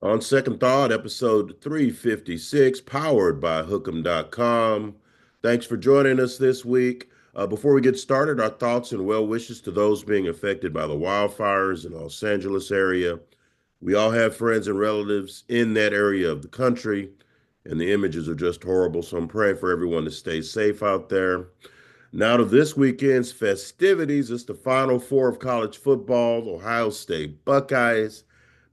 On Second Thought, episode 356, powered by Hook'em.com. Thanks for joining us this week. Before we get started, our thoughts and well wishes to those being affected by the wildfires in the Los Angeles area. We all have friends and relatives in that area of the country, and the images are just horrible. So I'm praying for everyone to stay safe out there. Now to this weekend's festivities. It's the Final Four of college football. The Ohio State Buckeyes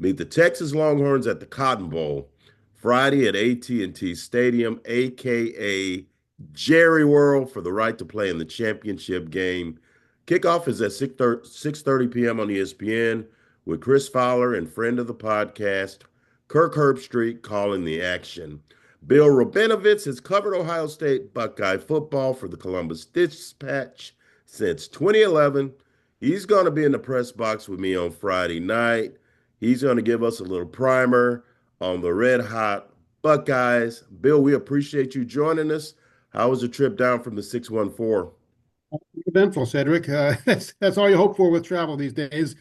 meet the Texas Longhorns at the Cotton Bowl Friday at AT&T Stadium, aka Jerry World, for the right to play in the championship game. Kickoff is at 6:30 p.m. on ESPN with Chris Fowler and friend of the podcast, Kirk Herbstreit, calling the action. Bill Rabinowitz has covered Ohio State Buckeye football for the Columbus Dispatch since 2011. He's going to be in the press box with me on Friday night. He's going to give us a little primer on the red hot Buckeyes. Bill, we appreciate you joining us. How was the trip down from the 614? Eventful, Cedric. That's all you hope for with travel these days.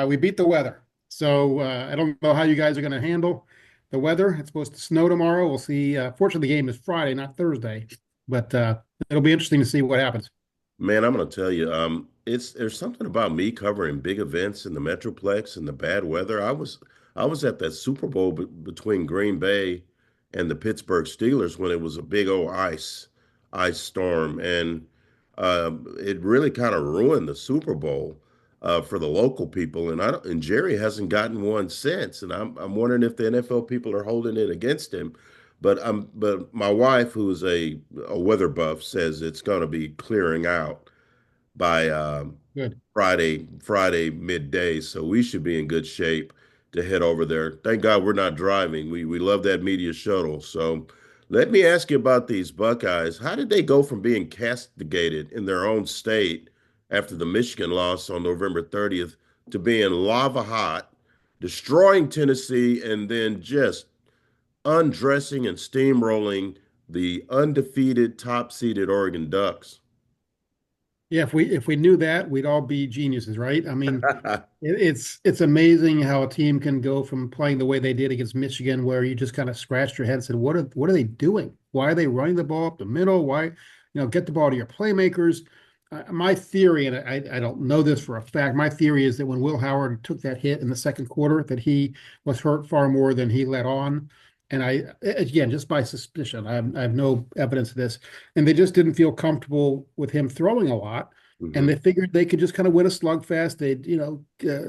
We beat the weather. So I don't know how you guys are going to handle the weather. It's supposed to snow tomorrow. We'll see. Fortunately, the game is Friday, not Thursday. But it'll be interesting to see what happens. Man, I'm gonna tell you, there's something about me covering big events in the Metroplex and the bad weather. I was at that Super Bowl between Green Bay and the Pittsburgh Steelers when it was a big old ice storm, and it really kind of ruined the Super Bowl for the local people. And Jerry hasn't gotten one since, and I'm wondering if the NFL people are holding it against him. But my wife, who is a weather buff, says it's going to be clearing out by Good. Friday midday. So we should be in good shape to head over there. Thank God we're not driving. We love that media shuttle. So let me ask you about these Buckeyes. How did they go from being castigated in their own state after the Michigan loss on November 30th to being lava hot, destroying Tennessee, and then just undressing and steamrolling the undefeated top-seeded Oregon Ducks? Yeah, if we knew that, we'd all be geniuses, right? I mean, it's amazing how a team can go from playing the way they did against Michigan, where you just kind of scratched your head and said, what are they doing? Why are they running the ball up the middle? Why, get the ball to your playmakers? My theory, and I don't know this for a fact, my theory is that when Will Howard took that hit in the second quarter, that he was hurt far more than he let on. And again, just by suspicion, I have no evidence of this. And they just didn't feel comfortable with him throwing a lot. And Hmm. they figured they could just kind of win a slugfest.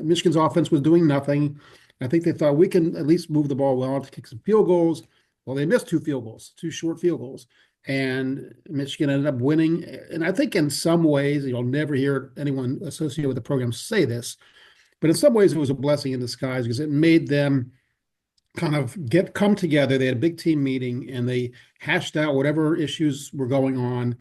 Michigan's offense was doing nothing. I think they thought we can at least move the ball well to kick some field goals. Well, they missed two field goals, two short field goals, and Michigan ended up winning. And I think in some ways, you'll never hear anyone associated with the program say this, but in some ways it was a blessing in disguise because it made them kind of come together. They had a big team meeting and they hashed out whatever issues were going on.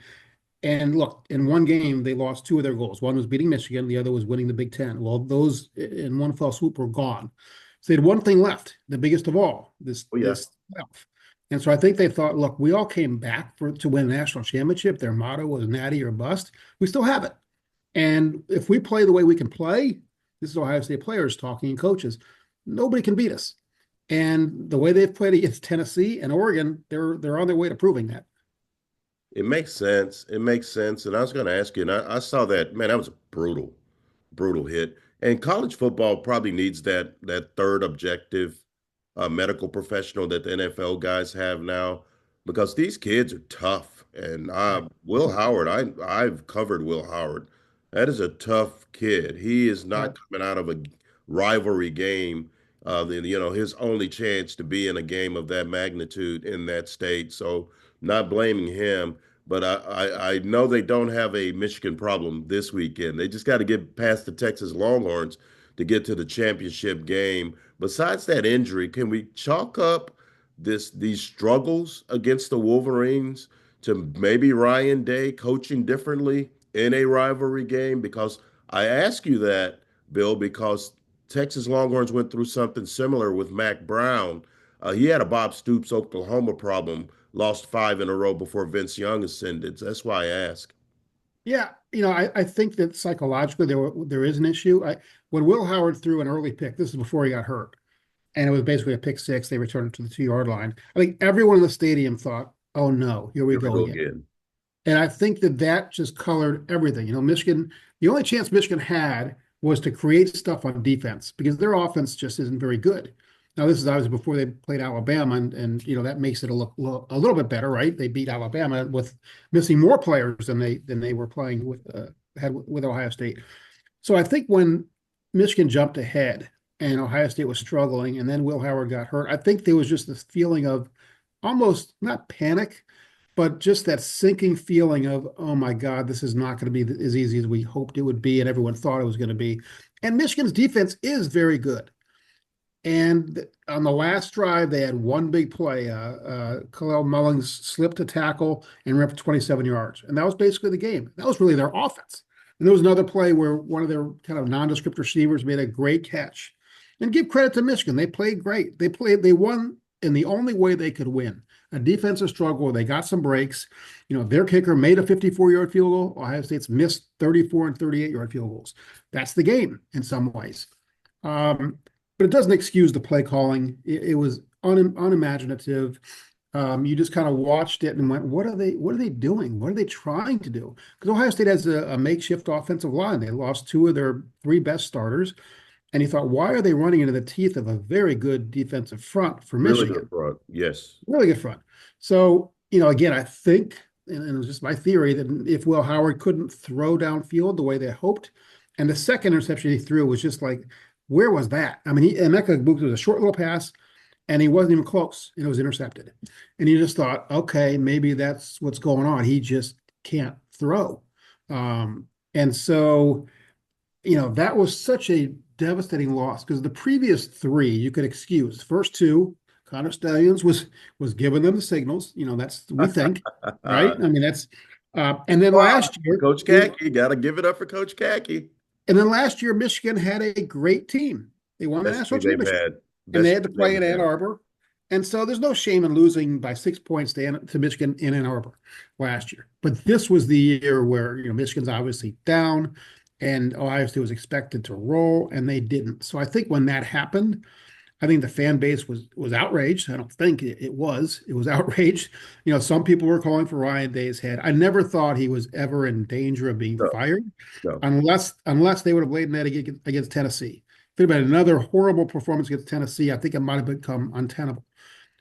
And look, in one game, they lost two of their goals. One was beating Michigan, the other was winning the Big Ten. Well, those in one fell swoop were gone. So they had one thing left, the biggest of all, this Oh yeah. this playoff. And so I think they thought, look, we all came back to win a national championship. Their motto was natty or bust. We still have it. And if we play the way we can play, this is Ohio State players talking and coaches, nobody can beat us. And the way they've played against Tennessee and Oregon, they're on their way to proving that. It makes sense. It makes sense. And I was going to ask you, and I saw that, man, that was a brutal hit. And college football probably needs that third objective medical professional that the NFL guys have now, because these kids are tough. And Right. Will Howard, I've covered Will Howard. That is a tough kid. He is Yeah. not coming out of a rivalry game. His only chance to be in a game of that magnitude in that state. So not blaming him. But I know they don't have a Michigan problem this weekend. They just got to get past the Texas Longhorns to get to the championship game. Besides that injury, can we chalk up these struggles against the Wolverines to maybe Ryan Day coaching differently in a rivalry game? Because I ask you that, Bill, because Texas Longhorns went through something similar with Mac Brown. He had a Bob Stoops Oklahoma problem, lost five in a row before Vince Young ascended. So that's why I ask. Yeah, I think that psychologically there is an issue. When Will Howard threw an early pick, this is before he got hurt. and it was basically a pick six. They returned it to the 2 yard line. I think everyone in the stadium thought, "Oh no, here we Here we go go again." again. And I think that just colored everything. Michigan, the only chance Michigan had was to create stuff on defense because their offense just isn't very good. Now, this is obviously before they played Alabama, and that makes it a little bit better, right? They beat Alabama with missing more players than they were playing with Ohio State. So I think when Michigan jumped ahead and Ohio State was struggling, and then Will Howard got hurt, I think there was just this feeling of almost not panic, but just that sinking feeling of, oh my God, this is not going to be as easy as we hoped it would be, and everyone thought it was going to be. And Michigan's defense is very good. And on the last drive, they had one big play. Khalil Mullings slipped a tackle and ran for 27 yards. And that was basically the game. That was really their offense. And there was another play where one of their kind of nondescript receivers made a great catch. And give credit to Michigan. They played great. They won in the only way they could win. A defensive struggle. They got some breaks. Their kicker made a 54-yard field goal. Ohio State's missed 34 and 38-yard field goals. That's the game in some ways. But it doesn't excuse the play calling. It was unimaginative. You just kind of watched it and went, what are they doing? What are they trying to do? Because Ohio State has a makeshift offensive line. They lost 2 of their 3 best starters. And you thought, why are they running into the teeth of a very good defensive front for Really Michigan? good front. Yes. Really good front. So, again, I think, and it was just my theory, that if Will Howard couldn't throw downfield the way they hoped, and the second interception he threw was just like, where was that? I mean, Emeka Egbuka was a short little pass, and he wasn't even close, and it was intercepted. And you just thought, okay, maybe that's what's going on. He just can't throw. And so, that was such a devastating loss because the previous 3 you could excuse. The first 2, Connor Stallions was giving them the signals. That's we think, right? I mean, that's and then last year, Coach Kaki, got to give it up for Coach Kaki. And then last year, Michigan had a great team. They won the national championship, and they had to play in Ann Arbor. And so there's no shame in losing by 6 points to Michigan in Ann Arbor last year. But this was the year where Michigan's obviously down, and Ohio State was expected to roll, and they didn't. So I think when that happened, I think the fan base was outraged. I don't think it was. It was outraged. Some people were calling for Ryan Day's head. I never thought he was ever in danger of being fired, unless they would have laid in that against Tennessee. If it had been another horrible performance against Tennessee, I think it might have become untenable.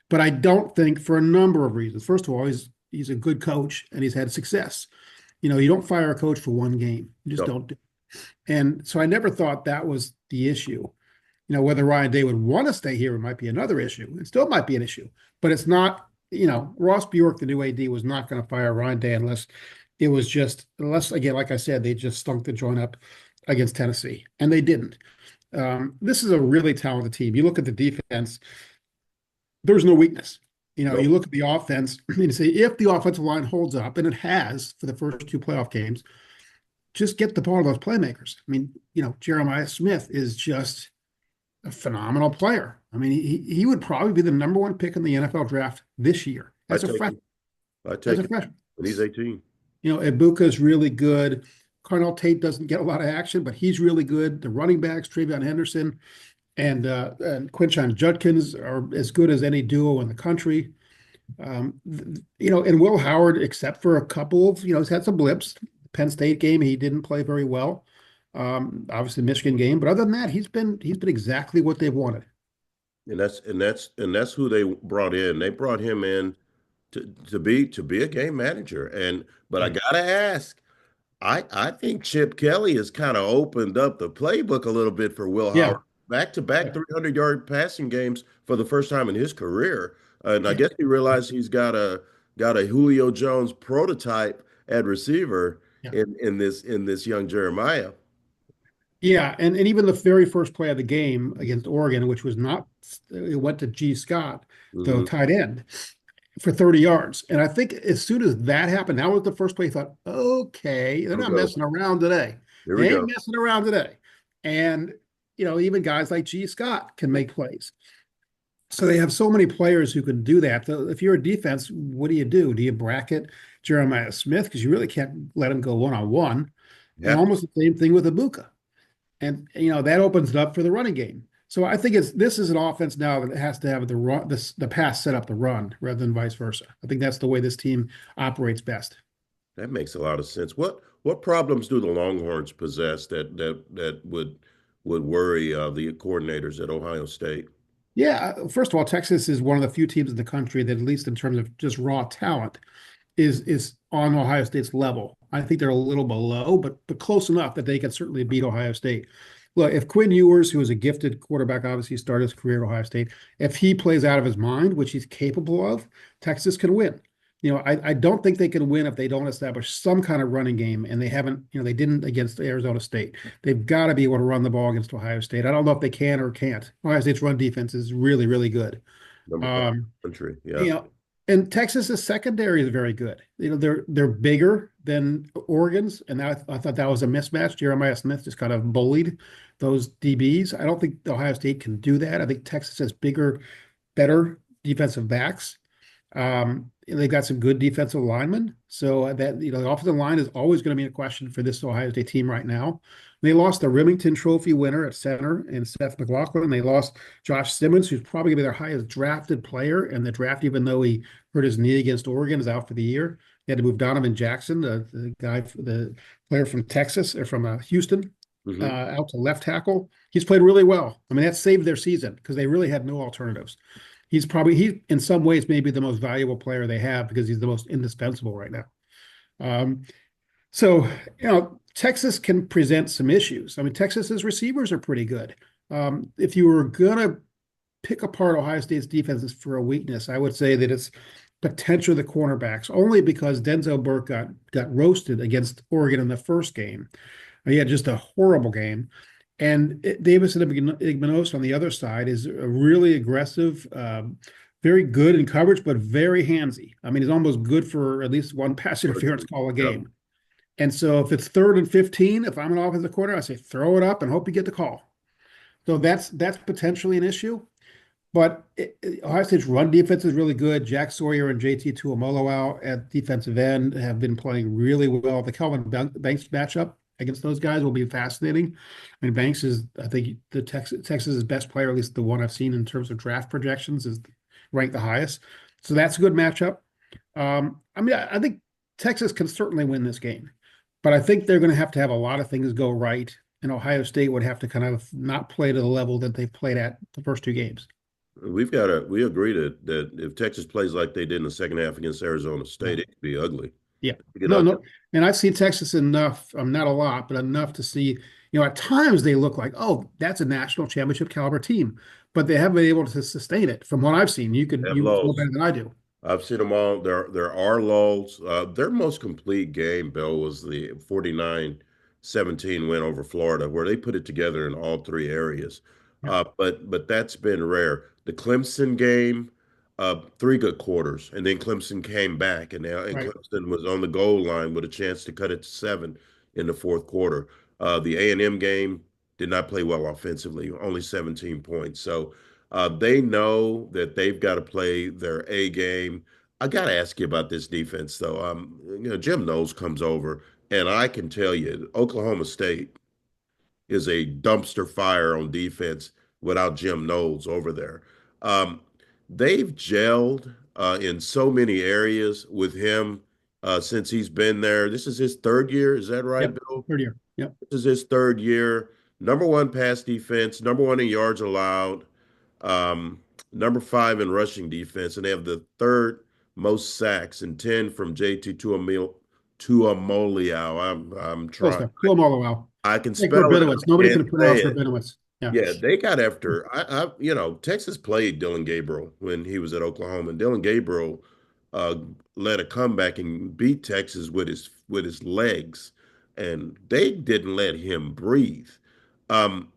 But I don't think, for a number of reasons. First of all, he's a good coach and he's had success. You don't fire a coach for one game. You just don't do it. And so I never thought that was the issue. Whether Ryan Day would want to stay here, it might be another issue. It still might be an issue, but it's not, Ross Bjork, the new AD, was not going to fire Ryan Day unless, again, like I said, they just stunk the joint up against Tennessee, and they didn't. This is a really talented team. You look at the defense, there's no weakness. You look at the offense and you say, if the offensive line holds up, and it has for the first 2 playoff games, just get the ball to those playmakers. I mean, Jeremiah Smith is just a phenomenal player. I mean, he would probably be the number 1 pick in the NFL draft this year as a freshman. I take it. And he's 18. Egbuka is really good. Carnell Tate doesn't get a lot of action, but he's really good. The running backs, Travion Henderson and Quinshon Judkins, are as good as any duo in the country. And Will Howard, except for a couple of, he's had some blips. Penn State game, he didn't play very well. Obviously Michigan game, but other than that, he's been exactly what they've wanted. And that's who they brought in. They brought him in to be a game manager. But I gotta ask, I think Chip Kelly has kind of opened up the playbook a little bit for Will Howard. Back-to-back 300-yard passing games for the first time in his career. And I guess he realized he's got a Julio Jones prototype at receiver in this young Jeremiah. Yeah, and even the very first play of the game against Oregon, which was not, it went to G. Scott, the tight end, for 30 yards. And I think as soon as that happened, that was the first play. I thought, okay, they're not messing around today. They ain't messing around today. And, even guys like G. Scott can make plays. So they have so many players who can do that. So if you're a defense, what do? Do you bracket Jeremiah Smith? Because you really can't let him go one-on-one. Yeah. And almost the same thing with Egbuka. And, that opens it up for the running game. So I think this is an offense now that has to have the pass set up the run rather than vice versa. I think that's the way this team operates best. That makes a lot of sense. What problems do the Longhorns possess that would worry the coordinators at Ohio State? Yeah, first of all, Texas is one of the few teams in the country that, at least in terms of just raw talent, is on Ohio State's level. I think they're a little below, but close enough that they can certainly beat Ohio State. Look, if Quinn Ewers, who is a gifted quarterback, obviously started his career at Ohio State, if he plays out of his mind, which he's capable of, Texas can win. I don't think they can win if they don't establish some kind of running game, and they haven't, they didn't against Arizona State. They've got to be able to run the ball against Ohio State. I don't know if they can or can't. Ohio State's run defense is really, really good. Number five Um, country, yeah. you know, and Texas's secondary is very good. They're bigger than Oregon's, and I thought that was a mismatch. Jeremiah Smith just kind of bullied those DBs. I don't think Ohio State can do that. I think Texas has bigger, better defensive backs. They've got some good defensive linemen. So that, the offensive line is always going to be a question for this Ohio State team right now. They lost the Remington Trophy winner at center in Seth McLaughlin. They lost Josh Simmons, who's probably going to be their highest drafted player in the draft, even though he hurt his knee against Oregon, is out for the year. They had to move Donovan Jackson, the player from Texas or from Houston, Hmm. out to left tackle. He's played really well. I mean, that saved their season because they really had no alternatives. He in some ways maybe the most valuable player they have because he's the most indispensable right now. Um, so, Texas can present some issues. I mean, Texas's receivers are pretty good. If you were gonna pick apart Ohio State's defenses for a weakness, I would say that it's potentially the cornerbacks, only because Denzel Burke got roasted against Oregon in the first game. He had just a horrible game. And Davis Igbenos on the other side is a really aggressive, very good in coverage, but very handsy. I mean, he's almost good for at least one pass interference call a Yep. game. And so if it's 3rd and 15, if I'm an offensive coordinator, I say throw it up and hope you get the call. So that's potentially an issue. But Ohio State's run defense is really good. Jack Sawyer and JT Tuimoloau at defensive end have been playing really well. The Calvin Banks matchup against those guys will be fascinating. I mean, Banks is, I think, the Texas's best player, at least the one I've seen in terms of draft projections, is ranked the highest. So that's a good matchup. I mean, I think Texas can certainly win this game, but I think they're going to have a lot of things go right, and Ohio State would have to kind of not play to the level that they've played at the first two games. We agree that if Texas plays like they did in the second half against Arizona Yeah. State, it could be ugly. Yeah. Get No, ugly. no. And I've seen Texas enough, not a lot, but enough to see, at times they look like, oh, that's a national championship caliber team, but they haven't been able to sustain it from what I've seen. They have You know lows. better than I do. I've seen them all. There are lulls. Their most complete game, Bill, was the 49-17 win over Florida, where they put it together in all three areas. Yeah. But that's been rare. The Clemson game, three good quarters, and then Clemson came back, and Right. Clemson was on the goal line with a chance to cut it to seven in the fourth quarter. The A&M game did not play well offensively, only 17 points. So they know that they've got to play their A game. I got to ask you about this defense, though. Jim Knowles comes over, and I can tell you, Oklahoma State is a dumpster fire on defense without Jim Knowles over there. Um, they've gelled in so many areas with him since he's been there. This is his third year. Is that right, Yep. Bill? Third year. Yep. This is his third year. Number one pass defense, number one in yards allowed, um, number five in rushing defense, and they have the third most sacks and 10 from JT Tuamoliau. I'm Close trying. there. Tuimoloau. I can Like spell it. Rabinowitz. I Nobody can't can say pronounce it. Rabinowitz. Yeah. Yeah, they got after. Texas played Dylan Gabriel when he was at Oklahoma, and Dylan Gabriel uh, led a comeback and beat Texas with his legs, and they didn't let him breathe. Um,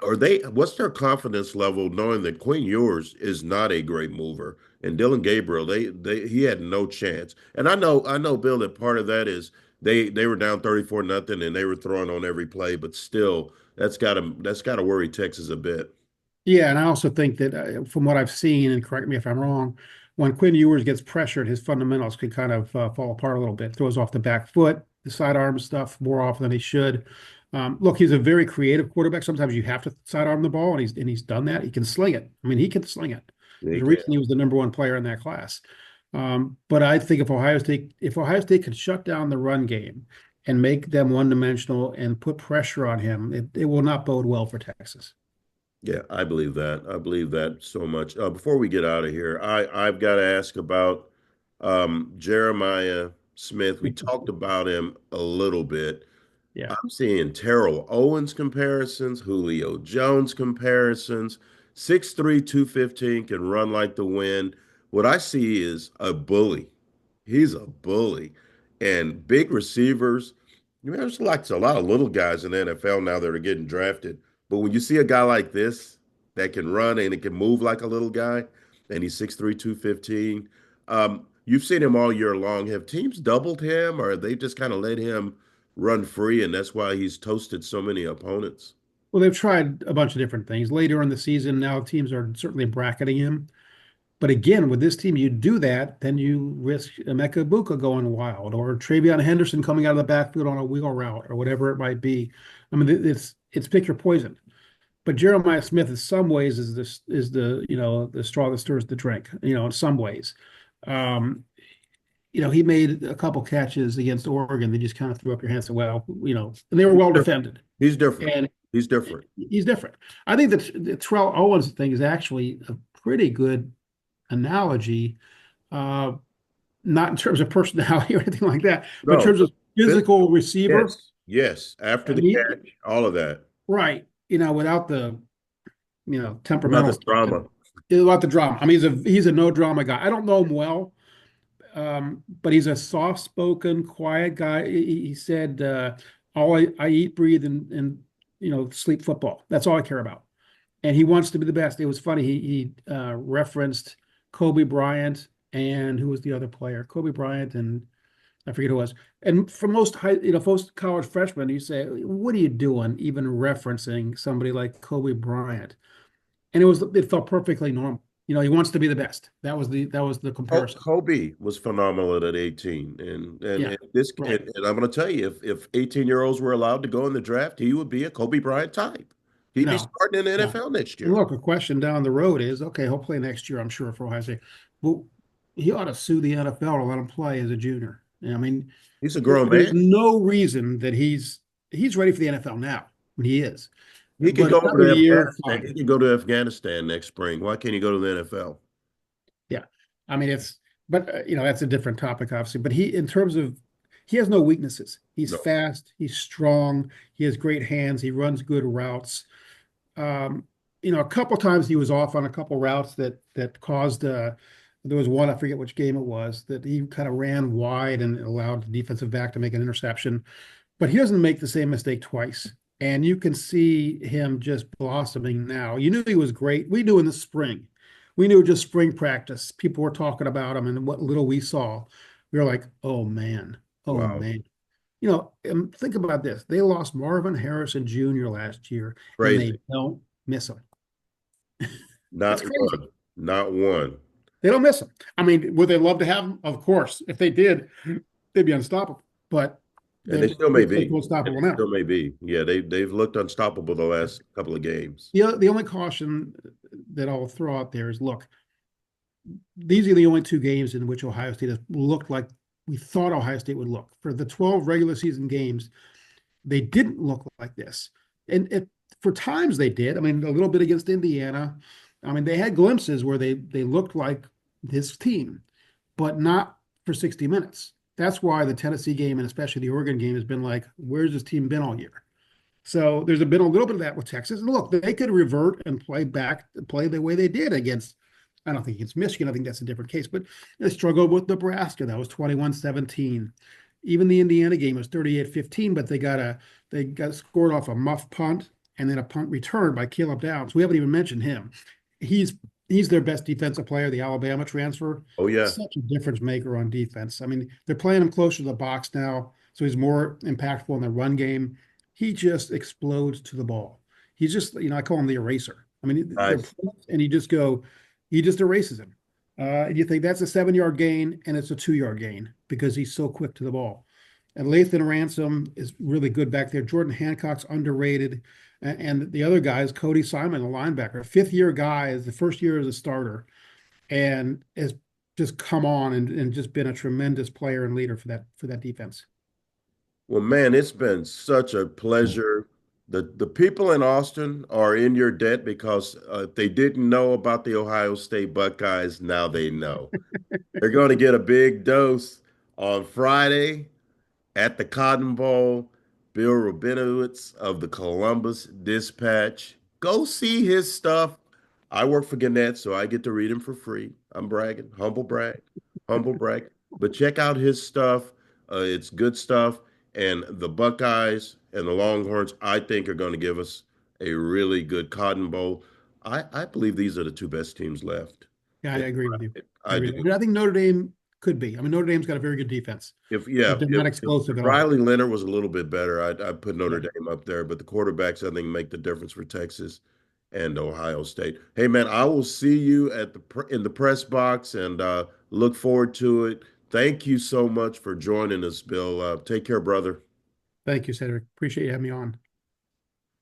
what's their confidence level knowing that Quinn Ewers is not a great mover and Dylan Gabriel, he had no chance. And I know, Bill, that part of that is they were down 34-0 and they were throwing on every play, but still that's gotta worry Texas a bit. Yeah, and I also think that from what I've seen, and correct me if I'm wrong, when Quinn Ewers gets pressured, his fundamentals can kind of fall apart a little bit. Throws off the back foot, the sidearm stuff more often than he should. Look, he's a very creative quarterback. Sometimes you have to sidearm the ball, and he's done that. He can sling it. I mean, he can sling it. He There's a can. reason he was the number one player in that class. But I think if Ohio State could shut down the run game and make them one-dimensional and put pressure on him, it will not bode well for Texas. Yeah, I believe that. I believe that so much. Before we get out of here, I've got to ask about Jeremiah Smith. We talked about him a little bit. Yeah. I'm seeing Terrell Owens comparisons, Julio Jones comparisons. 6'3", 215, can run like the wind. What I see is a bully. He's a bully. And big receivers. There's like a lot of little guys in the NFL now that are getting drafted. But when you see a guy like this that can run and it can move like a little guy, and he's 6'3", 215, you've seen him all year long. Have teams doubled him, or they just kind of let him run free, and that's why he's toasted so many opponents? Well, they've tried a bunch of different things later in the season. Now teams are certainly bracketing him. But again, with this team, you do that, then you risk Emeka Buka going wild or Travion Henderson coming out of the backfield on a wheel route or whatever it might be. I mean, it's pick your poison. But Jeremiah Smith, in some ways, is the straw that stirs the drink. In some ways, um, he made a couple catches against Oregon. They just kind of threw up your hands and well, and they were well defended. He's different. And He's different. he's different. I think that the Terrell Owens thing is actually a pretty good analogy, uh, not in terms of personality or anything like that, but in No, terms of physical receiver. yes, yes. After I the mean, catch, all of that. right, without the Not temperamental the stuff, drama. without the drama. I mean, he's a no drama guy. I don't know him well, but he's a soft spoken, quiet guy. He said, "All I eat, breathe, and sleep football. That's all I care about." And he wants to be the best. It was funny. He referenced Kobe Bryant and who was the other player? Kobe Bryant and I forget who it was. And for most college freshmen, you say, "What are you doing?" Even referencing somebody like Kobe Bryant, and it felt perfectly normal. He wants to be the best. That was the comparison. Kobe was phenomenal at 18. And, Yeah, and this right. and I'm going to tell you, if 18-year-olds were allowed to go in the draft, he would be a Kobe Bryant type. He'd be No, starting in the no. NFL next And year. look, a question down the road is, okay, he'll play next year, I'm sure, for Ohio State. Well, he ought to sue the NFL to let him play as a junior. I mean, He's a grown there's man. no reason that he's ready for the NFL now. He is. He could But go over another to year, Afghanistan. He fine. could go to Afghanistan next spring. Why can't he go to the NFL? Yeah. I mean, but that's a different topic, obviously. But in terms of, he has no weaknesses. He's No. fast, he's strong, he has great hands, he runs good routes. A couple times he was off on a couple routes that caused there was one, I forget which game it was, that he kind of ran wide and allowed the defensive back to make an interception. But he doesn't make the same mistake twice. And you can see him just blossoming now. You knew he was great. We knew in the spring. We knew just spring practice. People were talking about him and what little we saw. We were like, oh man, oh Wow. man. And think about this. They lost Marvin Harrison Jr. last year, and they Crazy. don't miss him. It's Not crazy. one. Not one. They don't miss him. I mean, would they love to have him? Of course. If they did, they'd be unstoppable. But And they they still may look like be. they're And unstoppable they now. still may be. Yeah, they've looked unstoppable the last couple of games. The only caution that I'll throw out there is, look, these are the only two games in which Ohio State has looked like we thought Ohio State would look. For the 12 regular season games, they didn't look like this. And for times they did. I mean, a little bit against Indiana. I mean, they had glimpses where they looked like this team, but not for 60 minutes. That's why the Tennessee game and especially the Oregon game has been like, where's this team been all year? So there's been a little bit of that with Texas. And look, they could revert and play the way they did against, I don't think against Michigan. I think that's a different case, but they struggled with Nebraska. That was 21-17. Even the Indiana game was 38-15, but they got scored off a muff punt and then a punt return by Caleb Downs. We haven't even mentioned him. He's their best defensive player, the Alabama transfer. Oh yeah. Such a difference maker on defense. I mean, they're playing him closer to the box now, so he's more impactful in the run game. He just explodes to the ball. He's just, I call him the eraser. I mean, they're Nice. and he just erases him. And you think that's a 7-yard gain, and it's a 2-yard gain because he's so quick to the ball. And Lathan Ransom is really good back there. Jordan Hancock's underrated. And the other guy is Cody Simon, a linebacker, fifth year guy, is the first year as a starter, and has just come on and just been a tremendous player and leader for that defense. Well, man, it's been such a pleasure. The people in Austin are in your debt because if they didn't know about the Ohio State Buckeyes, now they know. They're going to get a big dose on Friday at the Cotton Bowl. Bill Rabinowitz of the Columbus Dispatch. Go see his stuff. I work for Gannett, so I get to read him for free. I'm bragging, humble brag, humble brag. But check out his stuff. It's good stuff. And the Buckeyes and the Longhorns, I think, are going to give us a really good Cotton Bowl. I believe these are the two best teams left. Yeah, I agree with you. I I agree. do. I mean, I think Notre Dame could be. I mean, Notre Dame's got a very good defense, If yeah, but they're not explosive if at all. Riley Leonard was a little bit better, I'd put Yeah. Notre Dame up there. But the quarterbacks, I think, make the difference for Texas and Ohio State. Hey, man, I will see you at in the press box and look forward to it. Thank you so much for joining us, Bill. Take care, brother. Thank you, Cedric. Appreciate you having me on.